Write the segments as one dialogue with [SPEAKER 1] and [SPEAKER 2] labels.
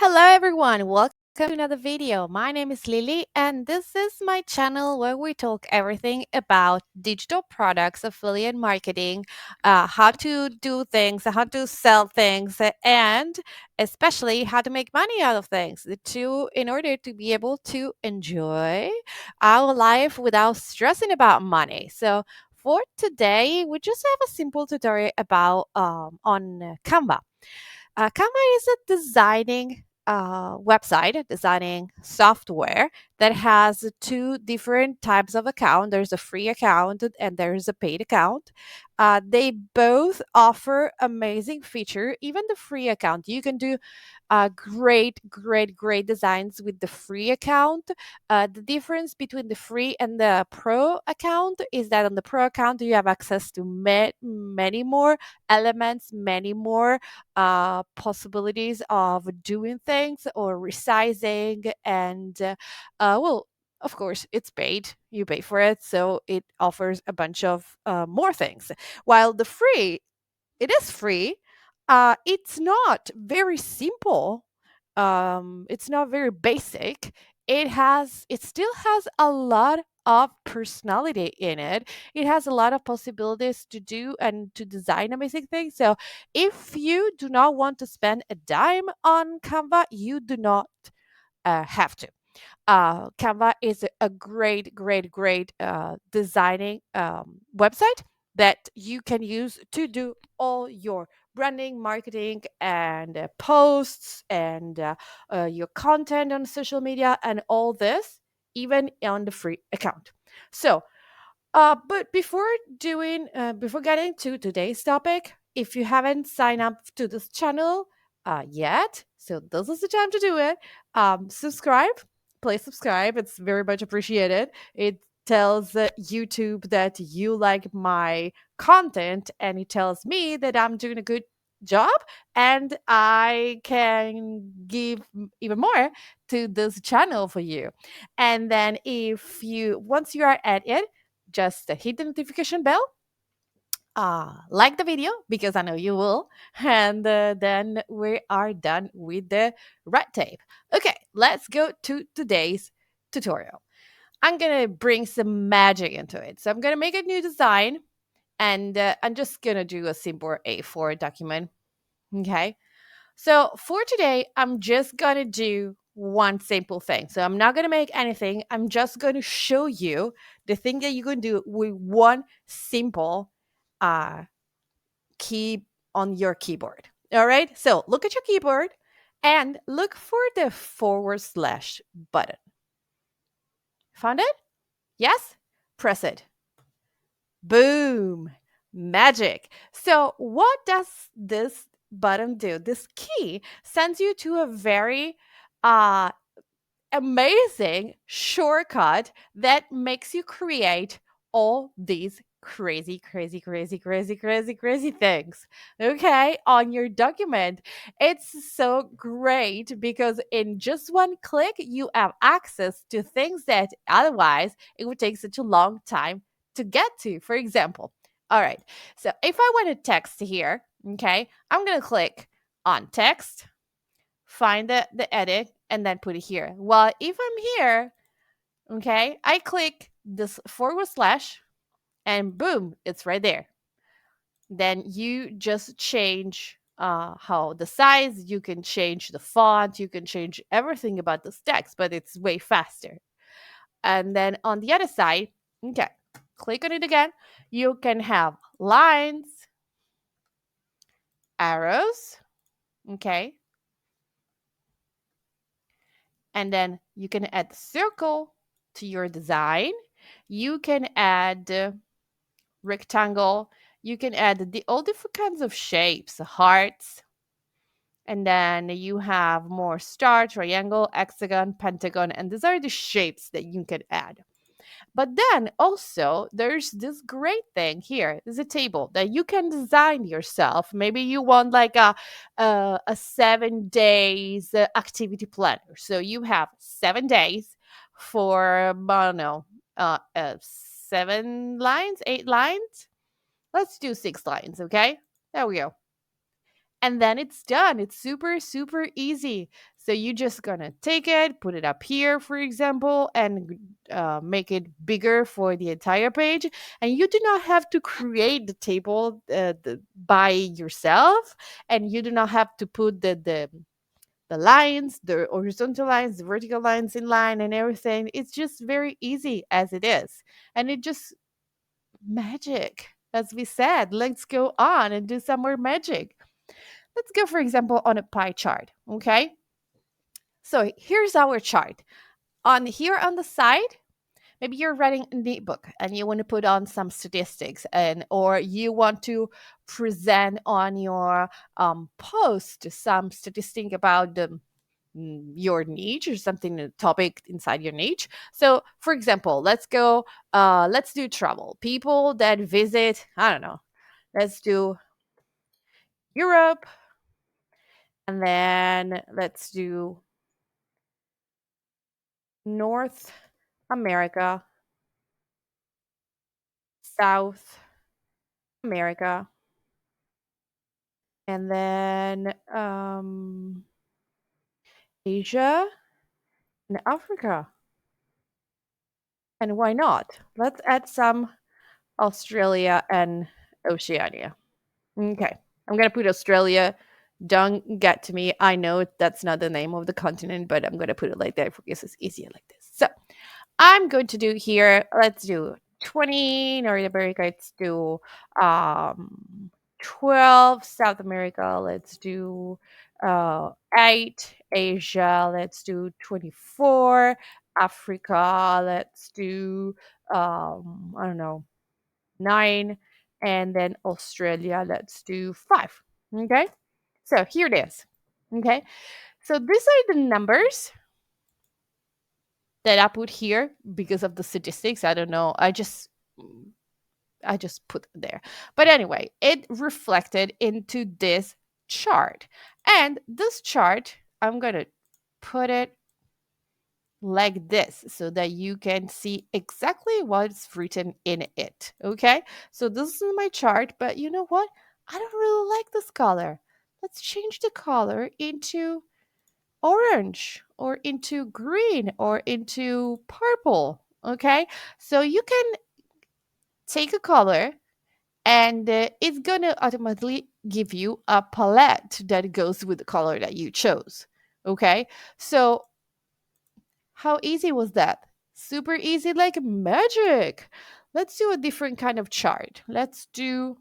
[SPEAKER 1] Hello everyone, welcome to another video. My name is Lily and this is my channel where we talk everything about digital products, affiliate marketing, how to do things, how to sell things, and especially how to make money out of things in order to be able to enjoy our life without stressing about money. So for today, we just have a simple tutorial about on Canva. Canva is a designing website, designing software that has two different types of account. There's a free account and there's a paid account. They both offer amazing feature. Even the free account, you can do great designs with the free account. The difference between the free and the pro account is that on the pro account you have access to many more elements, many more possibilities of doing things or resizing, and well, of course, it's paid. You pay for it, so it offers a bunch of more things. While the free, it is free. It's not very simple. It's not very basic. It still has a lot of personality in it. It has a lot of possibilities to do and to design amazing things. So if you do not want to spend a dime on Canva, you do not have to. Canva is a great designing website that you can use to do all your branding, marketing, and posts and your content on social media and all this, even on the free account. So but before getting to today's topic, if you haven't signed up to this channel yet, so this is the time to do it. Subscribe, please subscribe. It's very much appreciated. It tells YouTube that you like my content, and it tells me that I'm doing a good job, and I can give even more to this channel for you. And then if you once you are at it, just hit the notification bell, like the video because I know you will, and then we are done with the red tape. Okay, let's go to today's tutorial. I'm gonna bring some magic into it. So I'm gonna make a new design, and I'm just gonna do a simple A4 document. Okay, so for today, I'm just gonna do one simple thing. So I'm not gonna make anything. I'm just gonna show you the thing that you can do with one simple uh, key on your keyboard. All right. So look at your keyboard and look for the forward slash button. Found it? Yes? Press it. Boom. Magic. So what does this button do? This key sends you to a very uh amazing shortcut that makes you create all these crazy things, okay, on your document. It's so great because in just one click you have access to things that otherwise it would take such a long time to get to. For example, all right, so if I want to text here, okay, I'm gonna click on text, find the edit, and then put it here. Well, if I'm here, okay, I click this forward slash and boom, it's right there. Then you just change how the size, you can change the font, you can change everything about this text, but it's way faster. And then on the other side, okay, click on it again. You can have lines, arrows, okay, and then you can add circle to your design. You can add rectangle. You can add all different kinds of shapes, hearts, and then you have more star, triangle, hexagon, pentagon, and these are the shapes that you can add. But then also there's this great thing here. There's a table that you can design yourself. Maybe you want like a 7 days activity planner. So you have 7 days for I don't know, 7 lines, 8 lines. Let's do 6 lines, okay? There we go. and then it's done. It's super, super easy. So you just gonna take it, put it up here, for example, and make it bigger for the entire page. And you do not have to create the table by yourself, and you do not have to put the lines, the horizontal lines, the vertical lines in line, and everything. It's just very easy as it is, and it just magic. As we said, let's go on and do some more magic. Let's go, for example, on a pie chart. Okay. So here's our chart. On here on the side, maybe you're writing a neat book and you want to put on some statistics, and or you want to present on your post some statistic about your niche or something, a topic inside your niche. So for example, let's do travel, people that visit, I don't know, let's do Europe, and then let's do North America, South America, and then Asia and Africa. And why not? Let's add some Australia and Oceania. Okay. I'm going to put Australia. Don't get to me. I know that's not the name of the continent, but I'm going to put it like that because it's easier like this. So I'm going to do here, let's do 20 North America, let's do 12 South America, let's do 8 Asia, let's do 24 Africa, let's do I don't know, 9, and then Australia, let's do 5. Okay, so here it is. Okay, so these are the numbers that I put here because of the statistics. I don't know. I just put there. But anyway, it reflected into this chart. And this chart, I'm going to put it like this so that you can see exactly what's written in it. Okay? So this is my chart, but you know what? I don't really like this color. Let's change the color into orange or into green or into purple. Okay, so you can take a color and it's going to automatically give you a palette that goes with the color that you chose. Okay, so how easy was that? Super easy, like magic. Let's do a different kind of chart. Let's do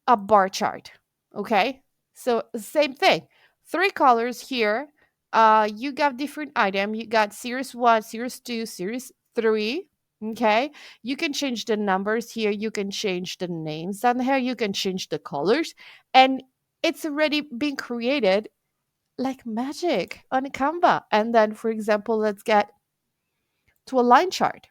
[SPEAKER 1] a bar chart. Okay, so same thing, three colors here. You got different item, you got series 1, series 2, series 3. Okay, you can change the numbers here, you can change the names down here, you can change the colors, and it's already been created like magic on Canva. And then for example, let's get to a line chart.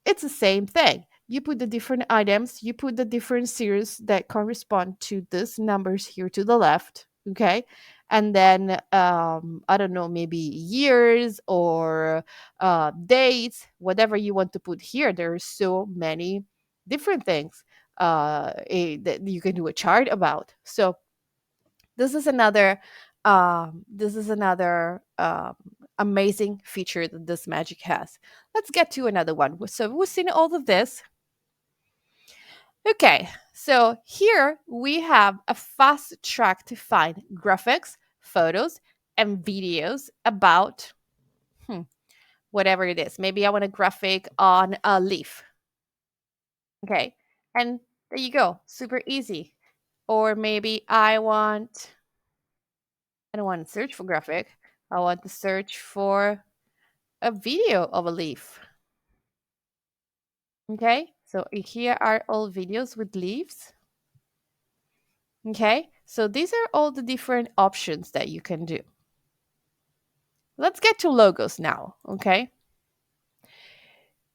[SPEAKER 1] It's the same thing. You put the different items, you put the different series that correspond to these numbers here to the left, okay? And then, I don't know, maybe years or dates, whatever you want to put here. There are so many different things that you can do a chart about. So this is another amazing feature that this magic has. Let's get to another one. So we've seen all of this. Okay, so here we have a fast track to find graphics, photos, and videos about whatever it is. Maybe I want a graphic on a leaf. Okay, and there you go, super easy. Or maybe I don't want to search for graphic. I want to search for a video of a leaf. Okay, so here are all videos with leaves. Okay, so these are all the different options that you can do. Let's get to logos now. Okay,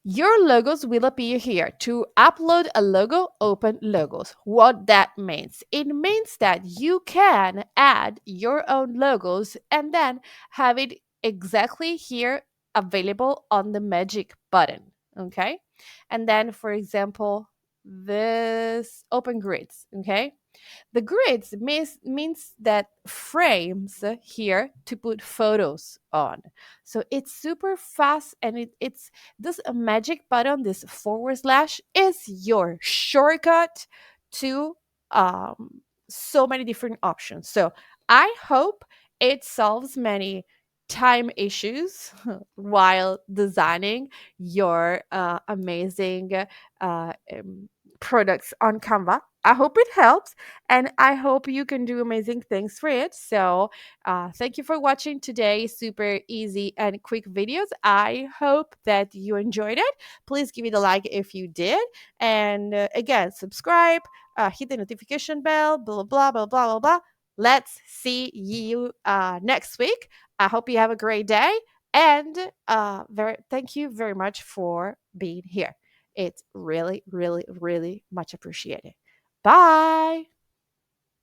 [SPEAKER 1] your logos will appear here. To upload a logo, open logos. What that means? It means that you can add your own logos and then have it exactly here available on the magic button. Okay, and then for example, this open grids. Okay, The grids means that frames here to put photos on. So it's super fast, and it's this a magic button, this forward slash is your shortcut to so many different options. So I hope it solves many time issues while designing your amazing products on Canva. I hope it helps, and I hope you can do amazing things for it. So, thank you for watching today's super easy and quick videos. I hope that you enjoyed it. Please give it a like if you did, and again, subscribe, hit the notification bell, blah blah blah blah blah blah. Let's see you next week. I hope you have a great day, and thank you very much for being here. It's really, really, really much appreciated. Bye.